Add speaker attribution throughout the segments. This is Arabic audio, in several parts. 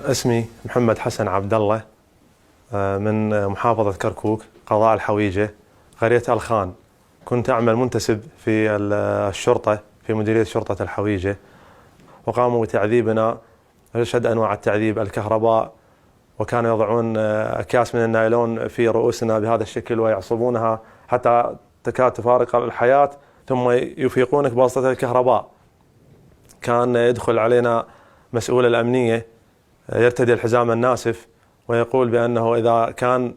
Speaker 1: اسمي محمد حسن عبد الله، من محافظة كركوك، قضاء الحويجة، قرية الخان. كنت أعمل منتسب في الشرطة في مديرية شرطة الحويجة، وقاموا بتعذيبنا أشد أنواع التعذيب، الكهرباء، وكانوا يضعون أكياس من النايلون في رؤوسنا بهذا الشكل ويعصبونها حتى تكاد تفارق الحياة، ثم يفيقونك بواسطة الكهرباء. كان يدخل علينا مسؤول الأمنية يرتدي الحزام الناسف ويقول بأنه إذا كان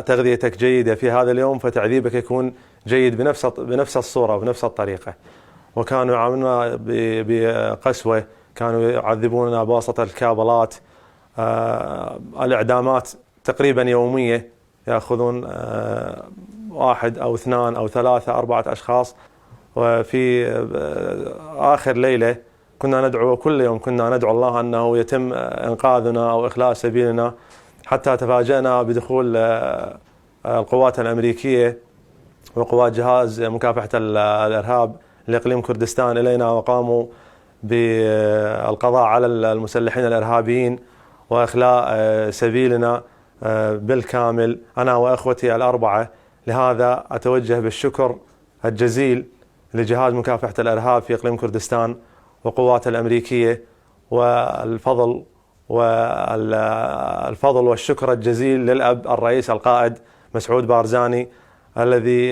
Speaker 1: تغذيتك جيدة في هذا اليوم فتعذيبك يكون جيد بنفس الصورة وبنفس الطريقة. وكانوا يعاملونا بقسوة، كانوا يعذبوننا بواسطة الكابلات، الإعدامات تقريبا يومية، يأخذون 1 أو 2 أو 3 4 أشخاص. وفي آخر ليلة كنا ندعو، كل يوم كنا ندعو الله أنه يتم إنقاذنا أو إخلاء سبيلنا، حتى تفاجأنا بدخول القوات الأمريكية وقوات جهاز مكافحة الإرهاب لإقليم كردستان إلينا، وقاموا بالقضاء على المسلحين الإرهابيين وإخلاء سبيلنا بالكامل، أنا وأخوتي ال4. لهذا أتوجه بالشكر الجزيل لجهاز مكافحة الإرهاب في إقليم كردستان وقوات الأمريكية، والفضل والشكر الجزيل للأب الرئيس القائد مسعود بارزاني، الذي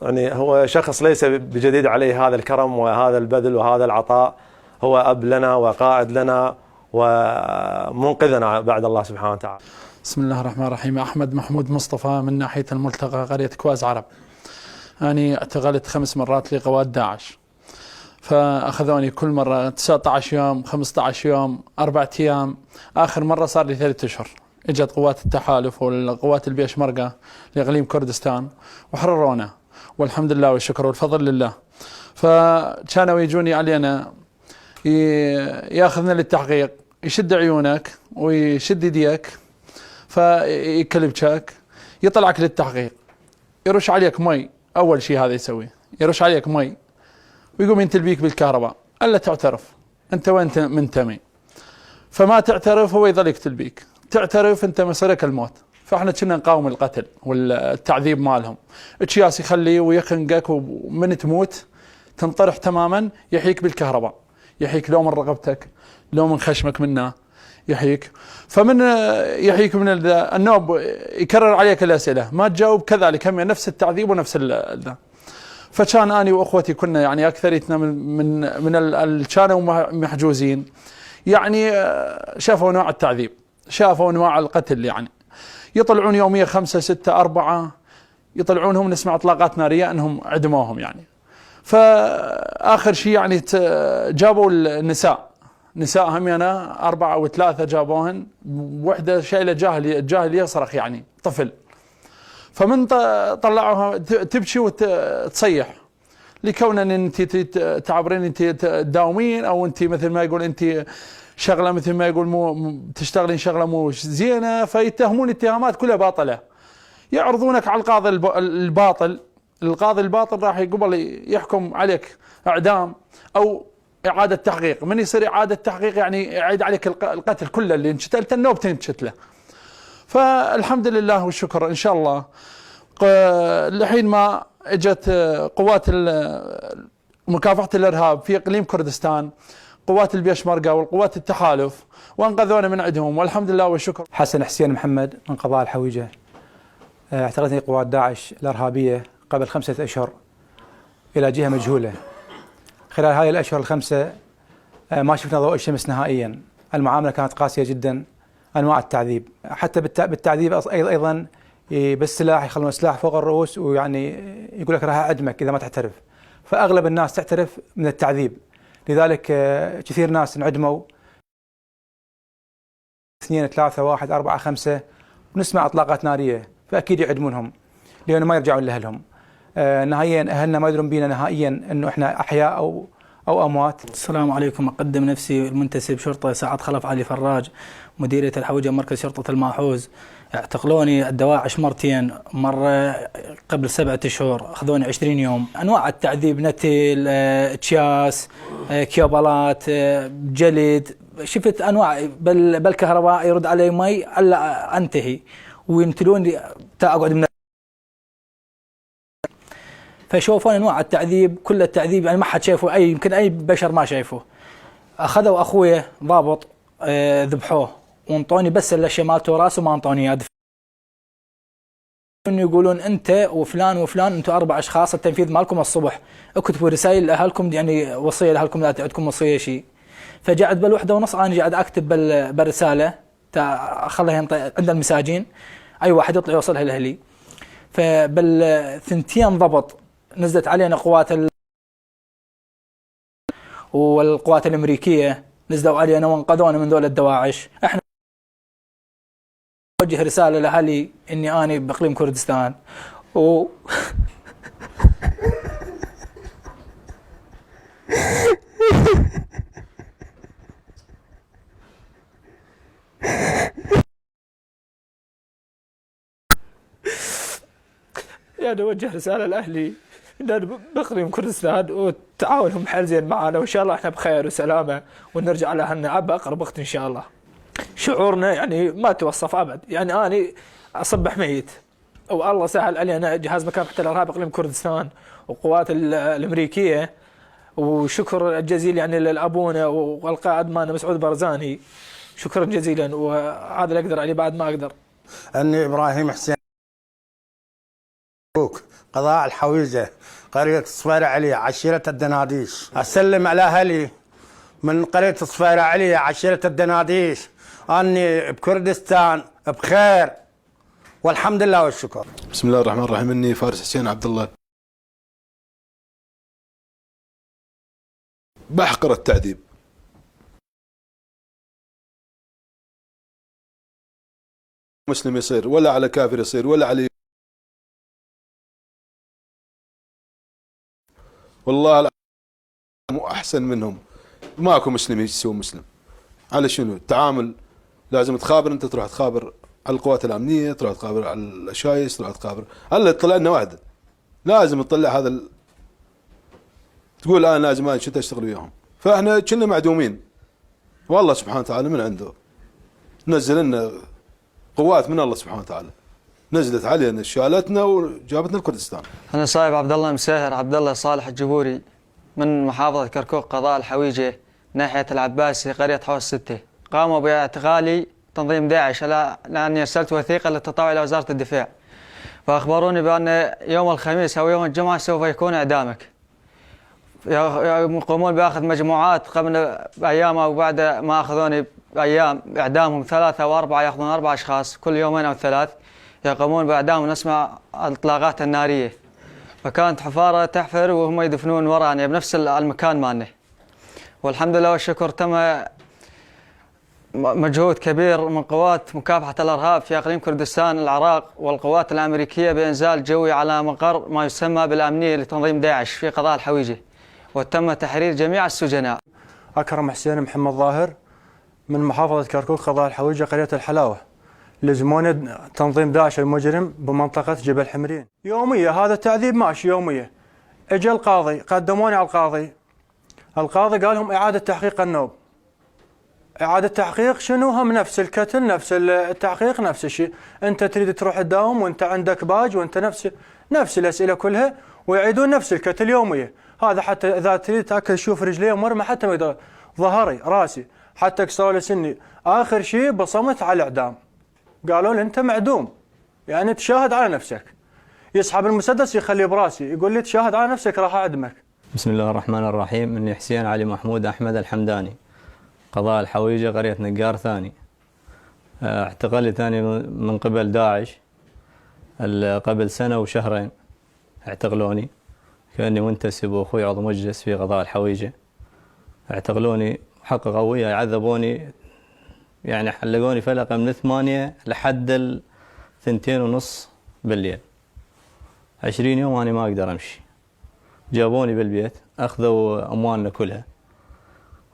Speaker 1: يعني هو شخص ليس بجديد عليه هذا الكرم وهذا البذل وهذا العطاء. هو أب لنا وقائد لنا ومنقذنا بعد الله سبحانه وتعالى.
Speaker 2: بسم الله الرحمن الرحيم. أحمد محمود مصطفى من ناحية الملتقى، قرية كواز عرب. أنا اعتقلت 5 مرات لقوات داعش، فأخذوني كل مرة 19 يوم 15 يوم 4 أيام. آخر مرة صار لي 3 أشهر. اجت قوات التحالف والقوات البيشمركة لإقليم كردستان وحررونا، والحمد لله والشكر والفضل لله. فكانوا يجوني علينا ياخذنا للتحقيق، يشد عيونك ويشد يديك فيكلبشك، يطلعك للتحقيق، يرش عليك مي. أول شيء هذا يسوي، يرش عليك مي ويقوم ينتلبيك بالكهرباء، ألا تعترف أنت وين منتمي. فما تعترف هو يظل يقتل، تعترف أنت مصيرك الموت. فإحنا كنا نقاوم القتل والتعذيب مالهم. اتشياس يخليه ويخنقك، ومن تموت تنطرح تماما، يحيك بالكهرباء، يحيك لو من رقبتك لو من خشمك منه يحيك. فمن يحيك من النوب يكرر عليك الأسئلة، ما تجاوب كذلك هم نفس التعذيب ونفس ذا. فكان أنا وأخوتي كنا يعني أكثريتنا من كانوا محجوزين، يعني شافوا نوع التعذيب، شافوا نوع القتل. يعني يطلعون يوميا 5 6 4 يطلعونهم، نسمع اطلاقات نارية انهم عدموهم يعني. فآخر شيء يعني جابوا النساء هم أنا 4 أو 3 جابوهن، وحدة شايلة جاهل يصرخ يعني طفل. فمن طلعوها تبكي وتصيح، لكون ان انت تعبرين انت تداومين، او انت مثل ما يقول انت شغله مثل ما يقول مو تشتغلين شغله مو زينه، فيتهمون اتهامات كلها باطله، يعرضونك على القاضي الباطل. القاضي الباطل راح قبل يحكم عليك اعدام او إعادة تحقيق. من يصير إعادة تحقيق يعني يعيد عليك القتل كله اللي انشتلته النوبتين تشتله. فالحمد لله والشكر إن شاء الله. لحين ما اجت قوات مكافحة الإرهاب في إقليم كردستان، قوات البيشمركة والقوات التحالف، وانقذونا من عندهم والحمد لله والشكر.
Speaker 3: حسن حسين محمد من قضاء الحويجة. اعتقلتني قوات داعش الإرهابية قبل 5 أشهر إلى جهة مجهولة. خلال هذه الأشهر ال5 ما شفنا ضوء الشمس نهائيا. المعاملة كانت قاسية جدا، أنواع التعذيب، حتى بالتعذيب أيضا بالسلاح، يخلون السلاح فوق الرؤوس ويعني يقول لك راح أعدمك إذا ما تعترف. فأغلب الناس تعترف من التعذيب، لذلك كثير ناس انعدموا 2 3 1 4 5 ونسمع إطلاقات نارية، فأكيد يعدمونهم لأنه ما يرجعون لأهلهم. نهائيا أهلنا ما يدرون بينا نهائيا أنه إحنا أحياء أو أموات.
Speaker 4: السلام عليكم. أقدم نفسي المنتسب شرطة سعد خلف علي فراج، مديرية الحويجة مركز شرطة الماحوز. اعتقلوني الدواعش مرتين، مرة قبل 7 أشهر أخذوني 20 يوم. أنواع التعذيب نتل، تشياس، كيوبالات، جلد، شفت أنواع. بالكهرباء يرد علي مي ألا أنتهي وينتلوني أقعد من. فشوفون انواع التعذيب، كل التعذيب يعني ما حد شايفه، يمكن اي بشر ما شايفه. اخذوا اخويا ضابط ذبحوه وانطوني بس الاشياء مالته راسه، ما انطوني اياه. يقولون انت وفلان وفلان انتم 4 اشخاص، التنفيذ مالكم الصبح، اكتبوا رسائل لاهلكم، يعني وصيه لاهلكم لا تعدكم وصيه شيء. فقعد بال1:30 انا قاعد اكتب بالرساله اخليها عند المساجين، اي واحد يطلع يوصلها لاهلي. فبال2 ضبط نزلت علينا قوات والقوات الامريكيه نزلوا علينا وانقذونا من ذول الدواعش. احنا وجه رساله لاهلي اني انا باقليم كردستان يعني اوجه رساله لاهلي ان باقليم كردستان وتعاونهم حيل زين معنا، وان شاء الله احنا بخير وسلامه ونرجع لاهلنا باقرب وقت ان شاء الله. شعورنا يعني ما توصف ابد، يعني انا اصبح ميت والله سهل علينا جهاز مكافحه الارهاب اقليم كردستان والقوات الامريكيه، وشكر جزيل يعني لابونا والقائد مالنا مسعود برزاني، شكرا جزيلا. وهذا اللي اقدر عليه بعد ما اقدر.
Speaker 5: اني ابراهيم حسين قضاء الحويجة قرية صفيرة علي عشيرة الدناديش. أسلم على أهلي من قرية صفيرة علي عشيرة الدناديش أني بكردستان بخير والحمد لله والشكر.
Speaker 6: بسم الله الرحمن الرحيم. إني فارس حسين عبد الله. بحقر التعذيب، مسلم يصير ولا على كافر يصير ولا على، والله مو أحسن منهم. ماكو مسلم يسوي مسلم. على شنو التعامل؟ لازم تخابر، أنت تروح تخابر على القوات الأمنية، تروح تخابر على الأشايس، تروح تخابر. هلا طلع لنا واحدة، لازم تطلع هذا تقول أنا لازم أنا شو أشتغل وياهم. فإحنا كنا معدومين، والله سبحانه وتعالى من عنده نزل لنا قوات من الله سبحانه وتعالى، نزلت علينا شالتنا وجابتنا لكردستان.
Speaker 7: أنا صايب عبد الله مساهر عبد الله صالح الجبوري من محافظة كركوك قضاء الحويجة ناحية العباسي قرية حوض 6. قاموا باعتقالي تنظيم داعش لأني أرسلت وثيقة للتطوع إلى وزارة الدفاع، فأخبروني بأن يوم الخميس أو يوم الجمعة سوف يكون إعدامك. يقومون بأخذ مجموعات قبل أيام أو بعد ما أخذوني بأيام إعدامهم 3 و4، يأخذون 4 أشخاص كل 2 أو 3 يقومون بإعدامهم. نسمع الإطلاقات النارية، فكانت حفارة تحفر وهم يدفنون ورانا بنفس المكان مالنا. والحمد لله والشكر تم مجهود كبير من قوات مكافحة الإرهاب في أقليم كردستان العراق والقوات الأمريكية بإنزال جوي على مقر ما يسمى بالأمنية لتنظيم داعش في قضاء الحويجة، وتم تحرير جميع السجناء.
Speaker 8: أكرم حسين محمد ظاهر من محافظة كركوك قضاء الحويجة قرية الحلاوة. لزموني تنظيم داعش المجرم بمنطقة جبل حمرين يومية. هذا التعذيب ماشي يومية. اجى القاضي، قدموني على القاضي، القاضي قال لهم إعادة تحقيق النوب. إعادة تحقيق شنو؟ هم نفس الكتل، نفس التحقيق، نفس الشيء. أنت تريد تروح تداوم وأنت عندك باج وأنت نفس الأسئلة كلها، ويعيدون نفس الكتل يومية. هذا حتى إذا تريد تأكل شوف رجلي مرمى حتى ما يقدر، ظهري راسي حتى كسروا لي سني. آخر شيء بصمت على الإعدام. قالوا لي أنت معدوم، يعني تشاهد على نفسك. يسحب المسدس يخليه براسي، يقول لي تشاهد على نفسك راح أعدمك.
Speaker 9: بسم الله الرحمن الرحيم. إني حسين علي محمود أحمد الحمداني، قضاء الحويجة، قرية نقار ثاني. اعتقلت ثاني من قبل داعش قبل سنة وشهرين. اعتقلوني كأني منتسب وأخوي عضو مجلس في قضاء الحويجة. اعتقلوني حققوا وياي، عذبوني، يعني حلقوني فلقة من 8 لحد 2:30 بالليل. 20 يوم أنا ما أقدر أمشي. جابوني بالبيت، أخذوا أموالنا كلها،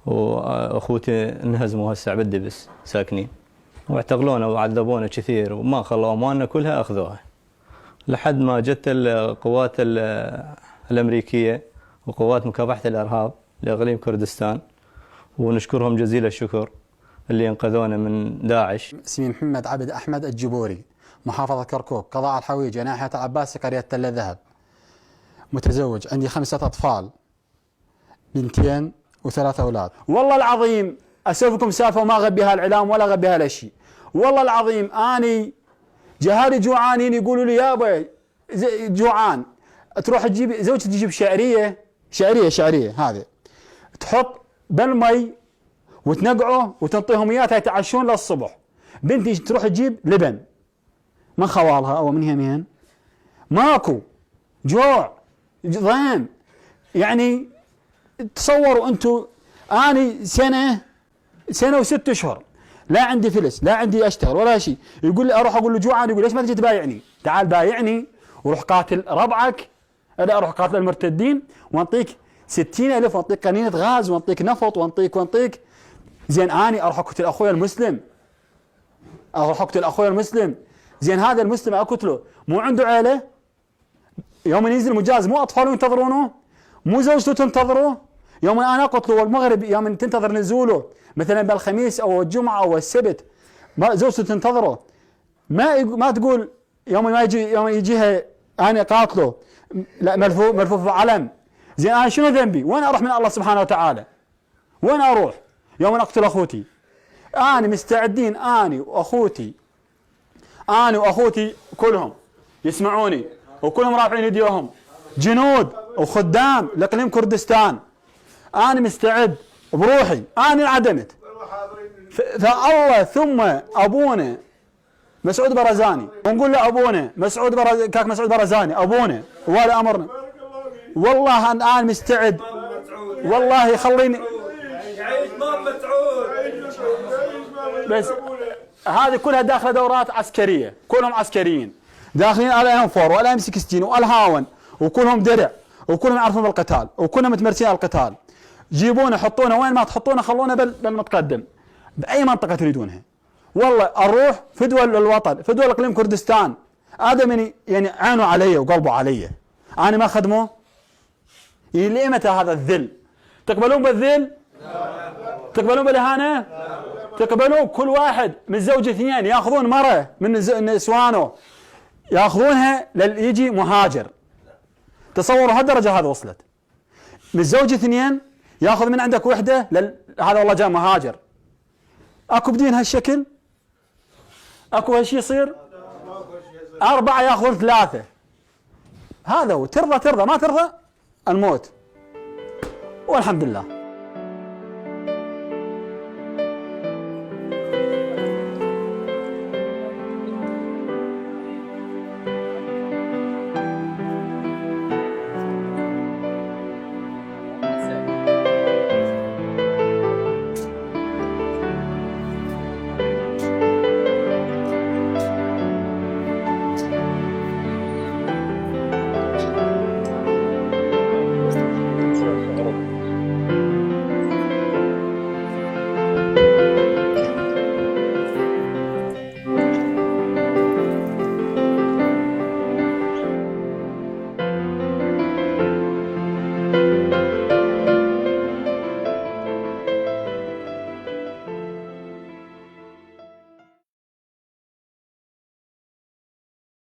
Speaker 9: وأخوتي انهزموا هسه بالدبس ساكنين، واعتقلونا وعذبونا كثير، وما خلوا أموالنا كلها أخذوها، لحد ما جت القوات الأمريكية وقوات مكافحة الإرهاب لإقليم كردستان، ونشكرهم جزيل الشكر اللي انقذونا من داعش.
Speaker 10: اسمي محمد عبد أحمد الجبوري، محافظة كركوك، قضاء الحويجة، ناحية العباسي، قرية تل ذهب. متزوج، عندي 5 أطفال، 2 و3 أولاد. والله العظيم أسولف لكم سالفة وما أغبيها الإعلام ولا أغبيها الأشي. والله العظيم أني جهالي جوعانين يقولوا لي يابا جوعان، تروح تجيب زوجتي تجيب شعرية هذه، تحط بالمي وتنقعه وتنطيهم إياها يتعشون للصبح. بنتي تروح تجيب لبن من خوالها أو من همين، ماكو، جوع، ضيم. يعني تصوروا أنتم أني سنة و6 أشهر لا عندي فلس، لا عندي أشتغل ولا شيء. يقول لي أروح أقول له جوعان، يقول ليش ما تجي تبايعني؟ تعال بايعني وروح قاتل ربعك، أنا أروح قاتل المرتدين وأنطيك 60,000 وأنطيك قنينة غاز وأنطيك نفط وأنطيك. زين أني أروح أقتل أخوي المسلم، زين هذا المسلم أقتله مو عنده عيلة؟ يوم ينزل مجاز مو أطفاله ينتظرونه؟ مو زوجته تنتظره؟ يوم أنا أقتله والمغرب يوم تنتظر نزوله مثلا بالخميس أو الجمعة أو السبت، زوجته تنتظره. ما تقول يوم ما يجيها أنا قاتله، لا، ملفوف علم. زين أنا شنو ذنبي؟ وين أروح من الله سبحانه وتعالى؟ وين أروح يوم أقتل أخوتي؟ أنا مستعدين، أنا وأخوتي كلهم يسمعوني، وكلهم رافعين يديهم، جنود وخدام لإقليم كردستان. أنا مستعد بروحي، أنا انعدمت فالله ثم أبونا مسعود برزاني، ونقول له أبونا كاك مسعود برزاني أبونا وولي أمرنا. والله أنا مستعد، والله خليني بس هذه كلها داخله دورات عسكريه، كلهم عسكريين داخلين على ام 4 ولا ام 16 والهاون، وكلهم درع، وكلهم يعرفون بالقتال، وكلهم متمرسين على القتال. جيبونا حطونا وين ما تحطونا، خلونا بالمتقدم باي منطقه تريدونها. والله اروح فدوى الوطن، فدوى اقليم كردستان. ادم يعني عينوا علي وقلبوا علي، انا ما خدموه. يعني لمتى هذا الذل؟ تقبلون بالذل؟ تقبلون بالاهانه؟ تقبلون كل واحد من زوج 2 ياخذون مره من نسوانه ياخذونها يجي مهاجر. تصوروا هالدرجه هذا وصلت، من زوج 2 ياخذ من عندك وحده هذا والله جاء مهاجر. اكو بدين هالشكل؟ اكو هالشيء يصير؟ 4 ياخذون 3. هذا هو. ترضى ما ترضى الموت، والحمد لله.